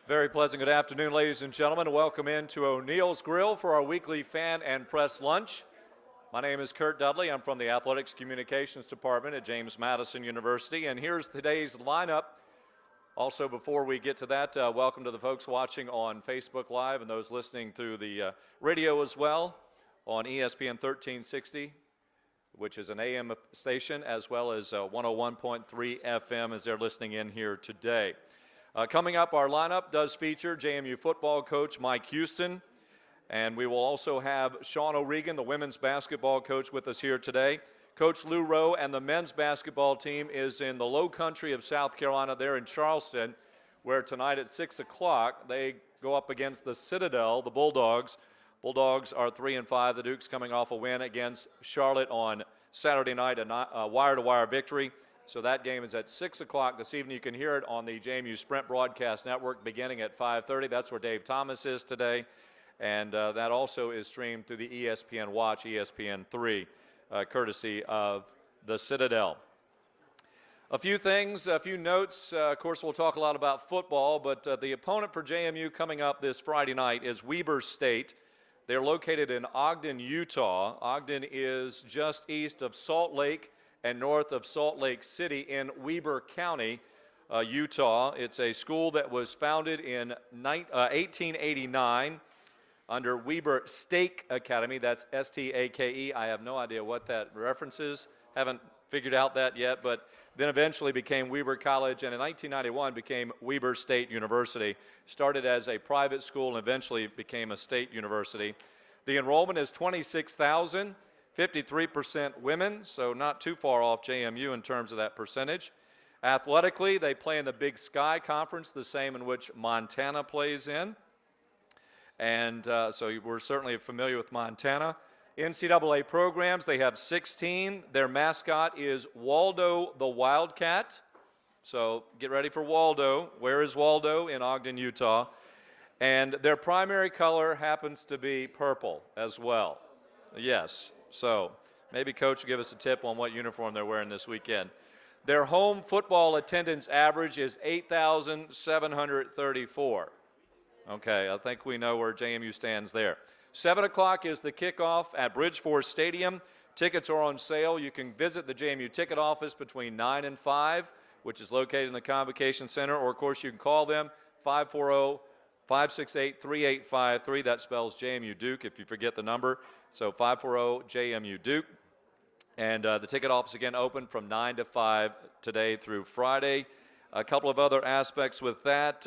Very pleasant good afternoon, ladies and gentlemen. Welcome into O'Neill's Grill for our weekly fan and press lunch. My name is Kurt Dudley. I'm from the Athletics Communications Department at James Madison University, and here's today's lineup. Also, before we get to that, welcome to the folks watching on Facebook Live and those listening through the radio as well on ESPN 1360, which is an AM station, as well as 101.3 FM as they're listening in here today. Coming up, our lineup does feature JMU football coach Mike Houston, and we will also have Sean O'Regan, the women's basketball coach, with us here today. Coach Lou Rowe and the men's basketball team is in the low country of South Carolina. They're in Charleston, where tonight at 6 o'clock they go up against the Citadel, the Bulldogs. Bulldogs are 3-5. The Dukes coming off a win against Charlotte on Saturday night, a wire-to-wire victory. So that game is at 6 o'clock this evening. You can hear it on the JMU Sprint Broadcast Network beginning at 5:30. That's where Dave Thomas is today. And that also is streamed through the ESPN Watch, ESPN3, courtesy of the Citadel. A few things, a few notes. Of course, we'll talk a lot about football, but the opponent for JMU coming up this Friday night is Weber State. They're located in Ogden, Utah. Ogden is just east of Salt Lake and north of Salt Lake City in Weber County, Utah. It's a school that was founded in 1889 under Weber Stake Academy. That's S-T-A-K-E. I have no idea what that references. Haven't figured out that yet, but then eventually became Weber College, and in 1991 became Weber State University. Started as a private school and eventually became a state university. The enrollment is 26,000. 53% women, so not too far off JMU in terms of that percentage. Athletically, they play in the Big Sky Conference, the same in which Montana plays in. And so we're certainly familiar with Montana. NCAA programs, they have 16. Their mascot is Waldo the Wildcat. So get ready for Waldo. Where is Waldo? In Ogden, Utah. And their primary color happens to be purple as well. Yes. So maybe Coach will give us a tip on what uniform they're wearing this weekend. Their home football attendance average is 8,734. Okay, I think we know where JMU stands there. 7 o'clock is the kickoff at Bridgeforth Stadium. Tickets are on sale. You can visit the JMU ticket office between 9 and 5, which is located in the Convocation Center, or of course you can call them 540-568-3853. That spells JMU Duke if you forget the number. So 540-JMU Duke. And the ticket office again open from 9 to 5 today through Friday. A couple of other aspects with that.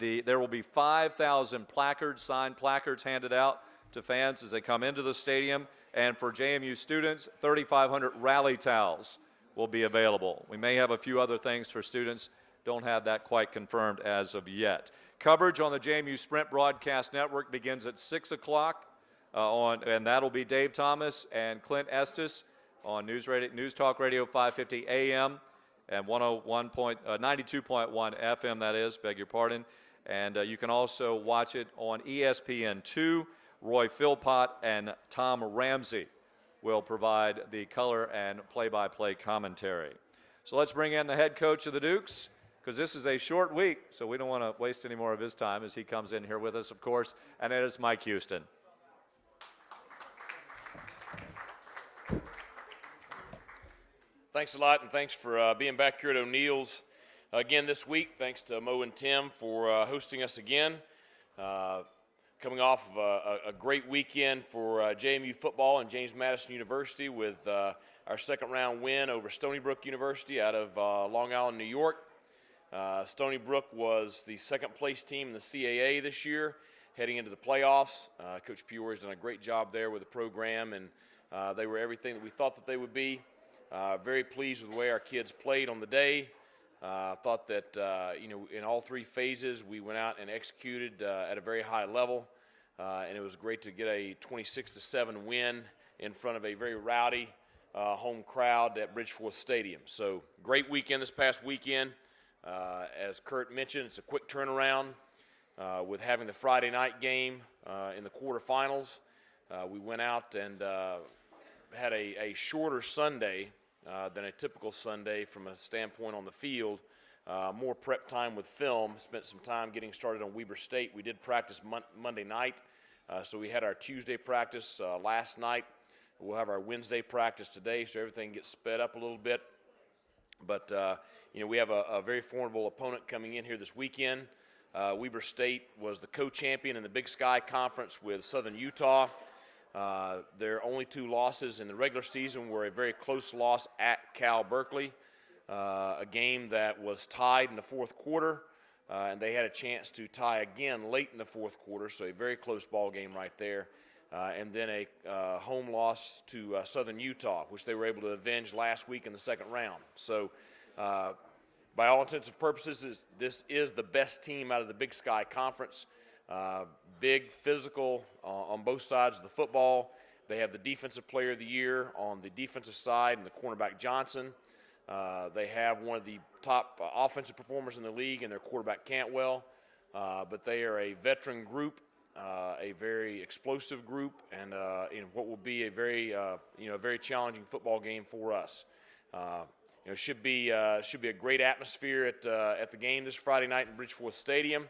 There will be 5,000 placards, signed placards handed out to fans as they come into the stadium. And for JMU students, 3,500 rally towels will be available. We may have a few other things for students. Don't have that quite confirmed as of yet. Coverage on the JMU Sprint Broadcast Network begins at 6 o'clock, and that'll be Dave Thomas and Clint Estes on News Talk Radio 550 AM and 92.1 FM, that is, beg your pardon. And you can also watch it on ESPN2. Roy Philpott and Tom Ramsey will provide the color and play-by-play commentary. So let's bring in the head coach of the Dukes, because this is a short week, so we don't want to waste any more of his time as he comes in here with us, of course, and it is Mike Houston. Thanks a lot, and thanks for being back here at O'Neill's again this week. Thanks to Mo and Tim for hosting us again. Coming off of a great weekend for JMU football and James Madison University with our second-round win over Stony Brook University out of Long Island, New York. Stony Brook was the second-place team in the CAA this year, heading into the playoffs. Coach Peoria has done a great job there with the program, and they were everything that we thought that they would be. Very pleased with the way our kids played on the day. Thought that, in all three phases, we went out and executed at a very high level, and it was great to get a 26-7 win in front of a very rowdy home crowd at Bridgeforth Stadium. So great weekend this past weekend. As Kurt mentioned, it's a quick turnaround with having the Friday night game in the quarterfinals. We went out and had a shorter Sunday than a typical Sunday from a standpoint on the field more prep time with film, spent some time getting started on Weber State. We did practice Monday night, so we had our Tuesday practice last night. We'll have our Wednesday practice today, so everything gets sped up a little bit. But, we have a very formidable opponent coming in here this weekend. Weber State was the co-champion in the Big Sky Conference with Southern Utah. Their only 2 losses in the regular season were a very close loss at Cal Berkeley, a game that was tied in the fourth quarter, and they had a chance to tie again late in the fourth quarter, so a very close ball game right there. And then a home loss to Southern Utah, which they were able to avenge last week in the second round. So by all intents and purposes, this is the best team out of the Big Sky Conference. Big, physical on both sides of the football. They have the Defensive Player of the Year on the defensive side and the cornerback Johnson. They have one of the top offensive performers in the league in their quarterback Cantwell. But they are a veteran group, a very explosive group, and in what will be a very challenging football game for us. Should be a great atmosphere at the game this Friday night in Bridgeforth Stadium.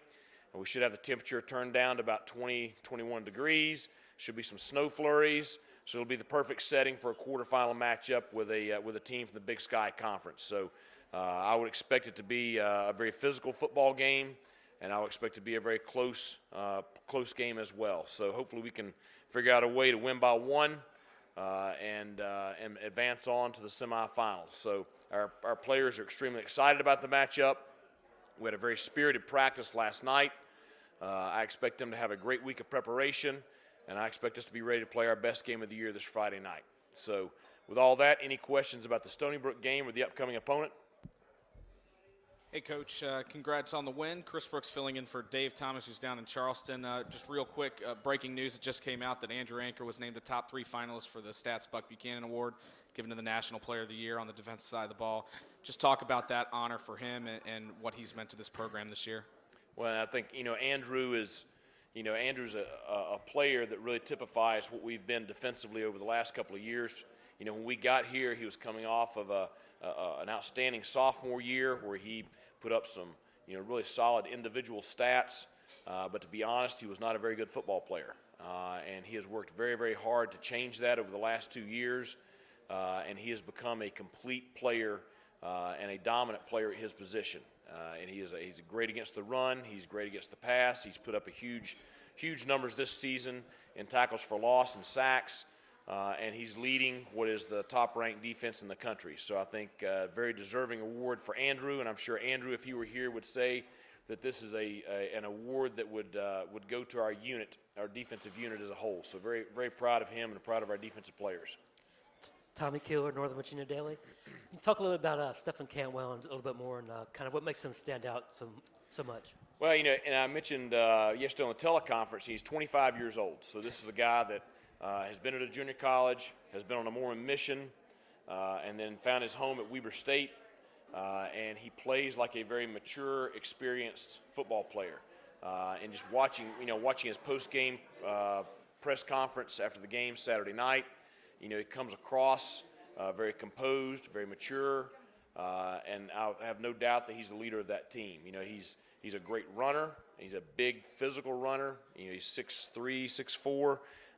We should have the temperature turned down to about 20, 21 degrees. Should be some snow flurries, so it'll be the perfect setting for a quarterfinal matchup with a team from the Big Sky Conference. So I would expect it to be a very physical football game, and I would expect it to be a very close game as well. So hopefully we can figure out a way to win by 1 and advance on to the semifinals. So our players are extremely excited about the matchup. We had a very spirited practice last night. I expect them to have a great week of preparation, and I expect us to be ready to play our best game of the year this Friday night. So with all that, any questions about the Stony Brook game or the upcoming opponent? Hey, Coach, congrats on the win. Chris Brooks filling in for Dave Thomas, who's down in Charleston. Just real quick, breaking news, it just came out that Andrew Anker was named a top 3 finalist for the Stats Buck Buchanan Award, given to the National Player of the Year on the defensive side of the ball. Just talk about that honor for him and what he's meant to this program this year. Well, I think, Andrew's a player that really typifies what we've been defensively over the last couple of years. When we got here, he was coming off of an outstanding sophomore year where he put up some, really solid individual stats. But to be honest, he was not a very good football player. And he has worked very, very hard to change that over the last 2 years. And he has become a complete player and a dominant player at his position. And he's great against the run. He's great against the pass. He's put up a huge numbers this season in tackles for loss and sacks. And he's leading what is the top-ranked defense in the country. So I think a very deserving award for Andrew. And I'm sure Andrew, if he were here, would say that this is an award that would go to our unit, our defensive unit as a whole. So very, very proud of him and proud of our defensive players. Tommy Keeler, Northern Virginia Daily. Can you talk a little bit about Stephen Cantwell and a little bit more and kind of what makes him stand out so much? Well, and I mentioned yesterday on the teleconference, he's 25 years old. So this is a guy that has been at a junior college, has been on a Mormon mission, and then found his home at Weber State. And he plays like a very mature, experienced football player. And just watching his post-game press conference after the game Saturday night, he comes across very composed, very mature, and I have no doubt that he's the leader of that team. He's a great runner. He's a big physical runner. He's 6'3",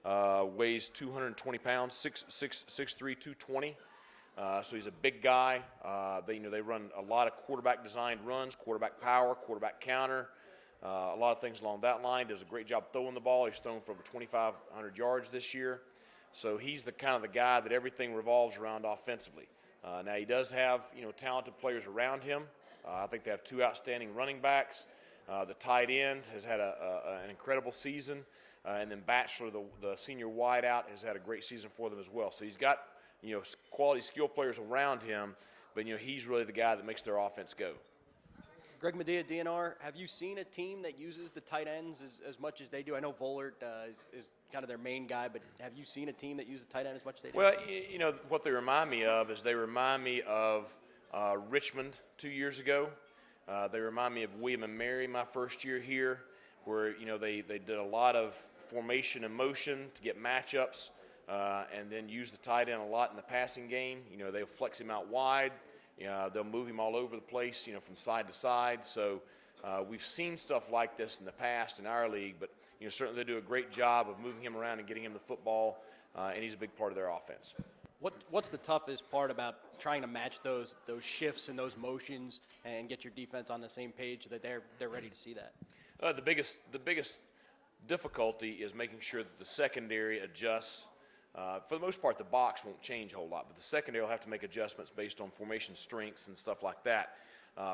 6'4", weighs 220 pounds, 6'3", 220. So he's a big guy. They run a lot of quarterback-designed runs, quarterback power, quarterback counter, a lot of things along that line. Does a great job throwing the ball. He's thrown for over 2,500 yards this year. So he's the kind of the guy that everything revolves around offensively. Now he does have talented players around him. I think they have 2 outstanding running backs. The tight end has had an incredible season, and then Batchelor, the senior wideout, has had a great season for them as well. So he's got quality skill players around him, but he's really the guy that makes their offense go. Greg Medea, DNR, have you seen a team that uses the tight ends as much as they do? I know Vollert is kind of their main guy, but have you seen a team that uses the tight end as much as they do? Well, what they remind me of is they remind me of Richmond 2 years ago. They remind me of William and Mary my first year here, where they did a lot of formation and motion to get matchups, and then use the tight end a lot in the passing game. They'll flex him out wide, They'll move him all over the place, from side to side. So we've seen stuff like this in the past in our league, but certainly they do a great job of moving him around and getting him the football, and he's a big part of their offense. What's the toughest part about trying to match those shifts and those motions and get your defense on the same page so that they're ready to see that? The biggest difficulty is making sure that the secondary adjusts. For the most part, the box won't change a whole lot, but the secondary will have to make adjustments based on formation strengths and stuff like that.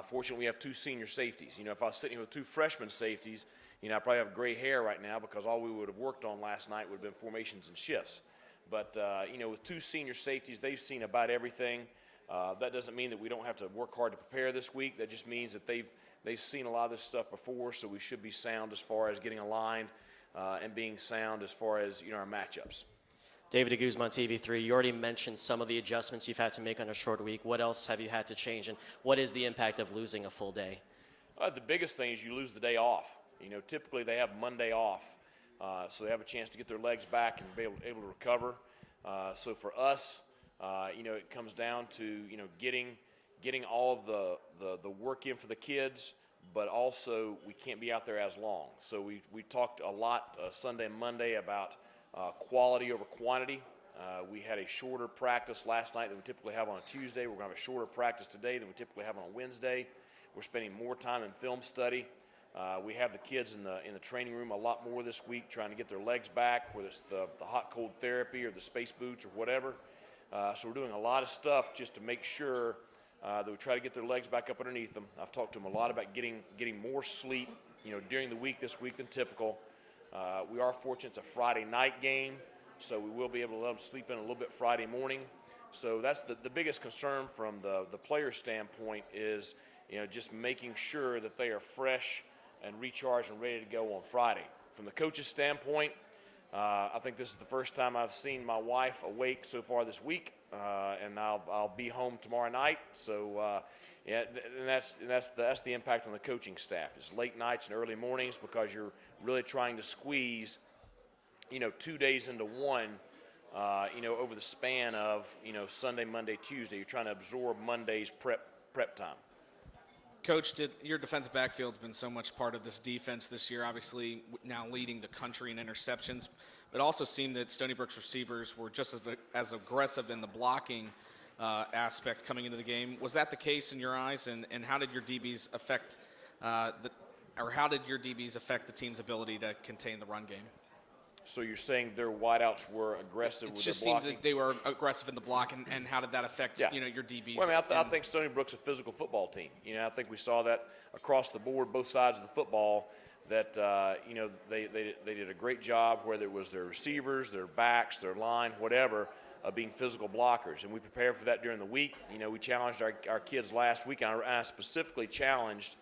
Fortunately, we have 2 senior safeties. If I was sitting here with 2 freshman safeties, I probably have gray hair right now because all we would have worked on last night would have been formations and shifts. But, with 2 senior safeties, they've seen about everything. That doesn't mean that we don't have to work hard to prepare this week. That just means that they've seen a lot of this stuff before, so we should be sound as far as getting aligned and being sound as far as, our matchups. David Aguzma, TV3, you already mentioned some of the adjustments you've had to make on a short week. What else have you had to change, and what is the impact of losing a full day? The biggest thing is you lose the day off. Typically they have Monday off, so they have a chance to get their legs back and be able to recover. So for us, it comes down to getting all of the work in for the kids, but also we can't be out there as long. So we talked a lot Sunday and Monday about quality over quantity. We had a shorter practice last night than we typically have on a Tuesday. We're going to have a shorter practice today than we typically have on a Wednesday. We're spending more time in film study. We have the kids in the training room a lot more this week trying to get their legs back, whether it's the hot-cold therapy or the space boots or whatever. So we're doing a lot of stuff just to make sure that we try to get their legs back up underneath them. I've talked to them a lot about getting more sleep, during the week this week than typical. We are fortunate it's a Friday night game, so we will be able to let them sleep in a little bit Friday morning. So that's the biggest concern from the player standpoint is, just making sure that they are fresh and recharged and ready to go on Friday. From the coach's standpoint, I think this is the first time I've seen my wife awake so far this week, and I'll be home tomorrow night. So, and that's the impact on the coaching staff. It's late nights and early mornings because you're really trying to squeeze, 2 days into one, over the span of, Sunday, Monday, Tuesday. You're trying to absorb Monday's prep time. Coach, your defensive backfield's been so much part of this defense this year, obviously now leading the country in interceptions, but it also seemed that Stony Brook's receivers were just as aggressive in the blocking aspect coming into the game. Was that the case in your eyes, and how did your DBs affect how did your DBs affect the team's ability to contain the run game? So you're saying their wideouts were aggressive with their blocking? It just seemed that they were aggressive in the block, and how did that affect your DBs? Well, I think Stony Brook's a physical football team. I think we saw that across the board, both sides of the football, that they did a great job, whether it was their receivers, their backs, their line, whatever, of being physical blockers. And we prepared for that during the week. We challenged our kids last week, and I specifically challenged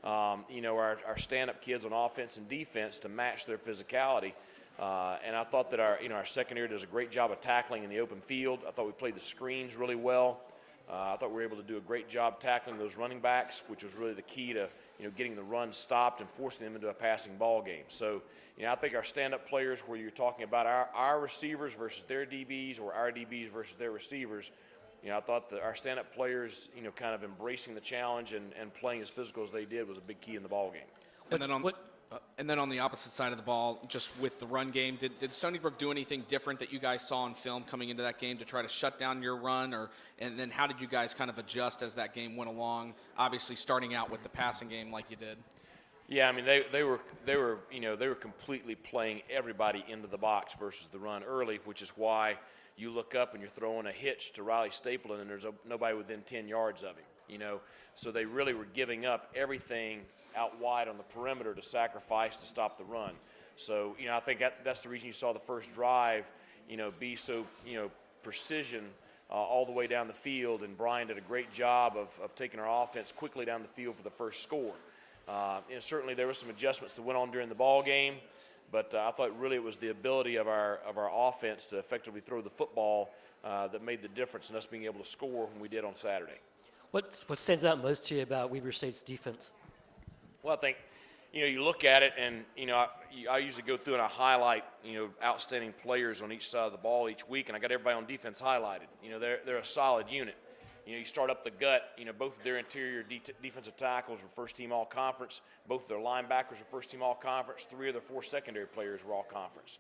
our stand-up kids on offense and defense to match their physicality. And I thought that our secondary does a great job of tackling in the open field. I thought we played the screens really well. I thought we were able to do a great job tackling those running backs, which was really the key to getting the run stopped and forcing them into a passing ball game. So I think our stand-up players, where you're talking about our receivers versus their DBs or our DBs versus their receivers, I thought that our stand-up players, kind of embracing the challenge and playing as physical as they did was a big key in the ball game. And then on the opposite side of the ball, just with the run game, did Stony Brook do anything different that you guys saw on film coming into that game to try to shut down your run, and then how did you guys kind of adjust as that game went along? Obviously, starting out with the passing game like you did. Yeah, I mean they were completely playing everybody into the box versus the run early, which is why you look up and you're throwing a hitch to Riley Stapleton and there's nobody within 10 yards of him. So they really were giving up everything out wide on the perimeter to sacrifice to stop the run. So, I think that's the reason you saw the first drive, be so, precision all the way down the field, and Brian did a great job of taking our offense quickly down the field for the first score. Certainly there were some adjustments that went on during the ball game, but I thought really it was the ability of our offense to effectively throw the football that made the difference in us being able to score when we did on Saturday. What stands out most to you about Weber State's defense? Well, I think, you look at it and, I usually go through and I highlight, outstanding players on each side of the ball each week, and I got everybody on defense highlighted. They're a solid unit. You start up the gut. Both of their interior defensive tackles were first-team all-conference. Both of their linebackers were first-team all-conference. 3 of their 4 secondary players were all-conference.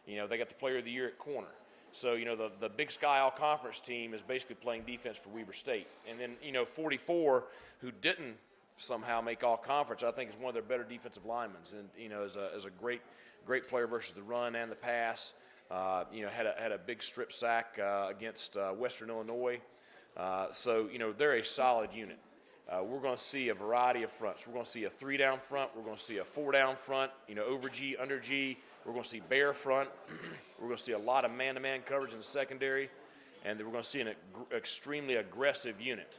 They got the player of the year at corner. So, the Big Sky all-conference team is basically playing defense for Weber State. And then, 44, who didn't somehow make all-conference, I think is one of their better defensive linemen. And, is a great player versus the run and the pass. Had a big strip sack against Western Illinois. So, they're a solid unit. We're going to see a variety of fronts. We're going to see a 3-down front. We're going to see a 4-down front, over G, under G. We're going to see bear front. We're going to see a lot of man-to-man coverage in the secondary. And then we're going to see an extremely aggressive unit.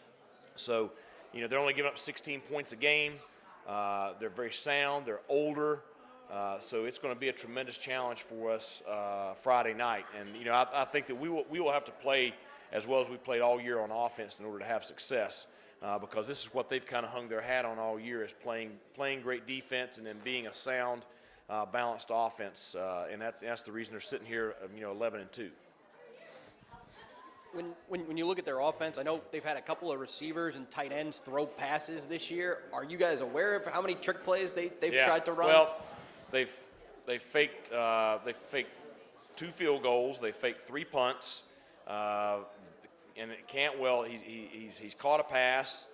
So, they're only giving up 16 points a game. They're very sound. They're older. So it's going to be a tremendous challenge for us Friday night. And, I think that we will have to play as well as we played all year on offense in order to have success, because this is what they've kind of hung their hat on all year, is playing great defense and then being a sound, balanced offense. And that's the reason they're sitting here, 11-2. When you look at their offense, I know they've had a couple of receivers and tight ends throw passes this year. Are you guys aware of how many trick plays they've tried to run? Well, they faked 2 field goals. They faked 3 punts. And Cantwell, he's caught a pass.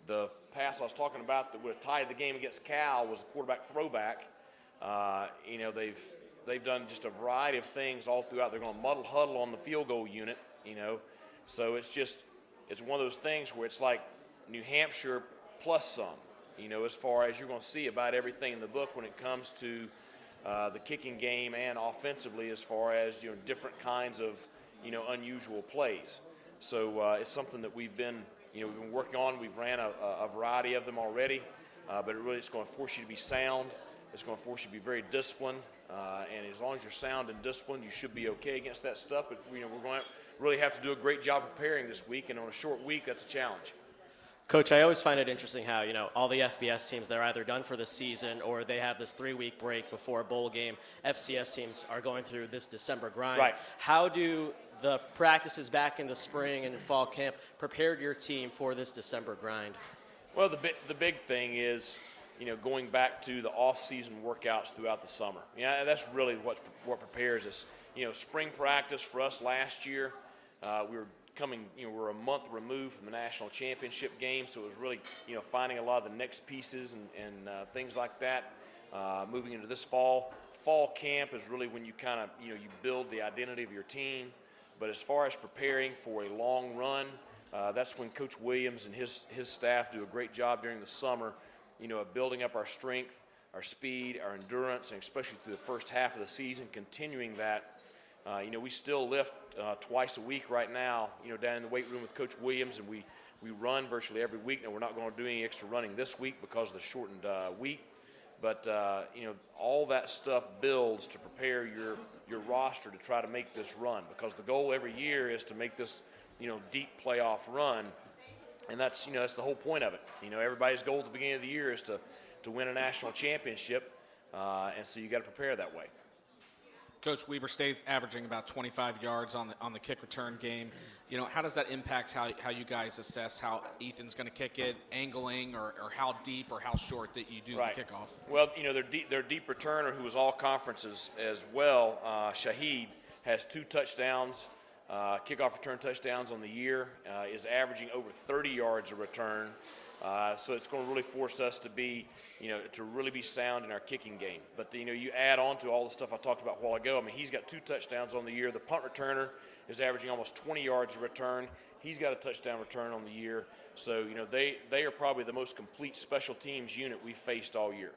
The pass I was talking about that would have tied the game against Cal was a quarterback throwback. They've done just a variety of things all throughout. They're going to muddle huddle on the field goal unit, So it's one of those things where it's like New Hampshire plus some, as far as you're going to see about everything in the book when it comes to the kicking game and offensively, as far as, different kinds of, unusual plays. So it's something that we've been working on. We've ran a variety of them already, but it's going to force you to be sound. It's going to force you to be very disciplined, and as long as you're sound and disciplined, you should be okay against that stuff. But we're going to really have to do a great job preparing this week, and on a short week, that's a challenge. Coach, I always find it interesting how, all the FBS teams, they're either done for the season or they have this 3-week break before a bowl game. FCS teams are going through this December grind. Right. How do the practices back in the spring and in fall camp prepare your team for this December grind? Well, the big thing is, going back to the off-season workouts throughout the summer. That's really what prepares us. Spring practice for us last year, we're a month removed from the national championship game, so it was really, finding a lot of the next pieces and things like that. Moving into this fall camp is really when you kind of, you build the identity of your team. But as far as preparing for a long run, that's when Coach Williams and his staff do a great job during the summer, of building up our strength, our speed, our endurance, and especially through the first half of the season, continuing that. We still lift twice a week right now, down in the weight room with Coach Williams, and we run virtually every week. Now, we're not going to do any extra running this week because of the shortened week. But, all that stuff builds to prepare your roster to try to make this run, because the goal every year is to make this, deep playoff run. And that's, that's the whole point of it. Everybody's goal at the beginning of the year is to win a national championship. And so you got to prepare that way. Coach, Weber State's averaging about 25 yards on the kick return game. How does that impact how you guys assess how Ethan's going to kick it, angling, or how deep or how short that you do Right. the kickoff? Well, their deep returner, who was all conferences as well, Shaheed, has 2 touchdowns, kickoff return touchdowns on the year, is averaging over 30 yards a return. So it's going to really force us to be, to really be sound in our kicking game. But, you add on to all the stuff I talked about a while ago. I mean, he's got 2 touchdowns on the year. The punt returner is averaging almost 20 yards a return. He's got a touchdown return on the year. So, they are probably the most complete special teams unit we've faced all year.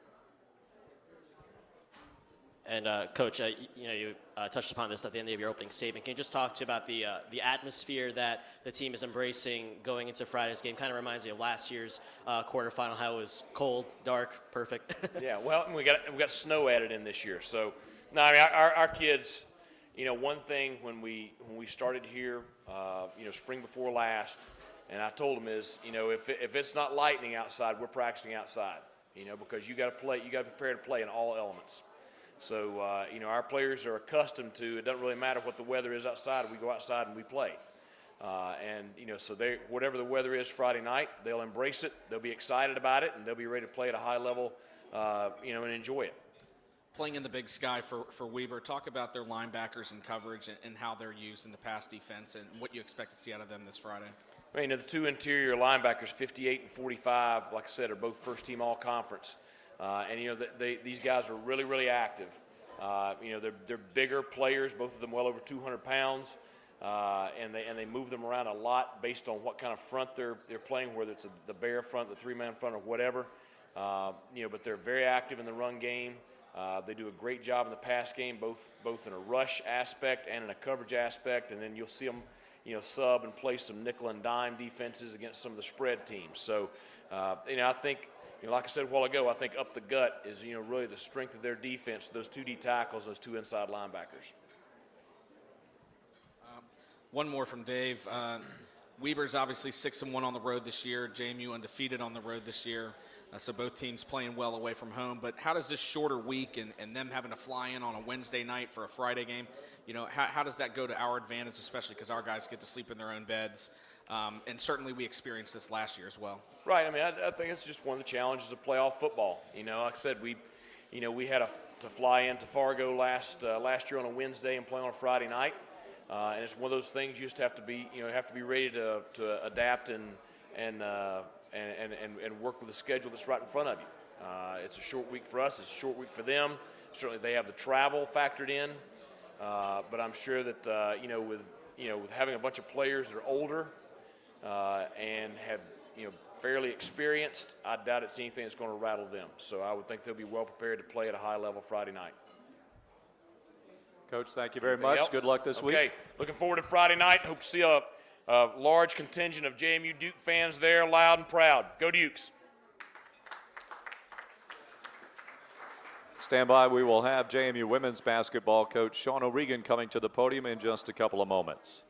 And Coach, you touched upon this at the end of your opening statement. Can you just talk about the atmosphere that the team is embracing going into Friday's game? Kind of reminds me of last year's quarterfinal, how it was cold, dark, perfect. Yeah, well, we got snow added in this year. So, no, I mean, our kids, one thing when we started here, spring before last, and I told them is, if it's not lightning outside, we're practicing outside, because you got to play, you got to prepare to play in all elements. So, our players are accustomed to, it doesn't really matter what the weather is outside, we go outside and we play. And so whatever the weather is Friday night, they'll embrace it. They'll be excited about it, and they'll be ready to play at a high level, and enjoy it. Playing in the Big Sky for Weber, talk about their linebackers and coverage and how they're used in the pass defense and what you expect to see out of them this Friday. I mean, the two interior linebackers, 58 and 45, like I said, are both first-team all-conference. And these guys are really, really active. They're bigger players, both of them well over 200 pounds, and they move them around a lot based on what kind of front they're playing, whether it's the bear front, the three-man front, or whatever. But they're very active in the run game. They do a great job in the pass game, both in a rush aspect and in a coverage aspect, and then you'll see them, sub and play some nickel and dime defenses against some of the spread teams. So, I think, like I said a while ago, I think up the gut is, really the strength of their defense, those two D tackles, those two inside linebackers. One more from Dave. Weber's obviously 6-1 on the road this year. JMU undefeated on the road this year. So both teams playing well away from home. But how does this shorter week and them having to fly in on a Wednesday night for a Friday game, how does that go to our advantage, especially because our guys get to sleep in their own beds? And certainly we experienced this last year as well. Right. I mean, I think it's just one of the challenges of playoff football. Like I said, we had to fly into Fargo last year on a Wednesday and play on a Friday night. And it's one of those things you just have to be ready to adapt and work with the schedule that's right in front of you. It's a short week for us. It's a short week for them. Certainly they have the travel factored in. But I'm sure that, with having a bunch of players that are older and have, fairly experienced, I doubt it's anything that's going to rattle them. So I would think they'll be well prepared to play at a high level Friday night. Coach, thank you very Anything much. else? Good luck this week. Okay, looking forward to Friday night. Hope to see a large contingent of JMU Duke fans there, loud and proud. Go Dukes. Stand by. We will have JMU women's basketball coach Sean O'Regan coming to the podium in just a couple of moments.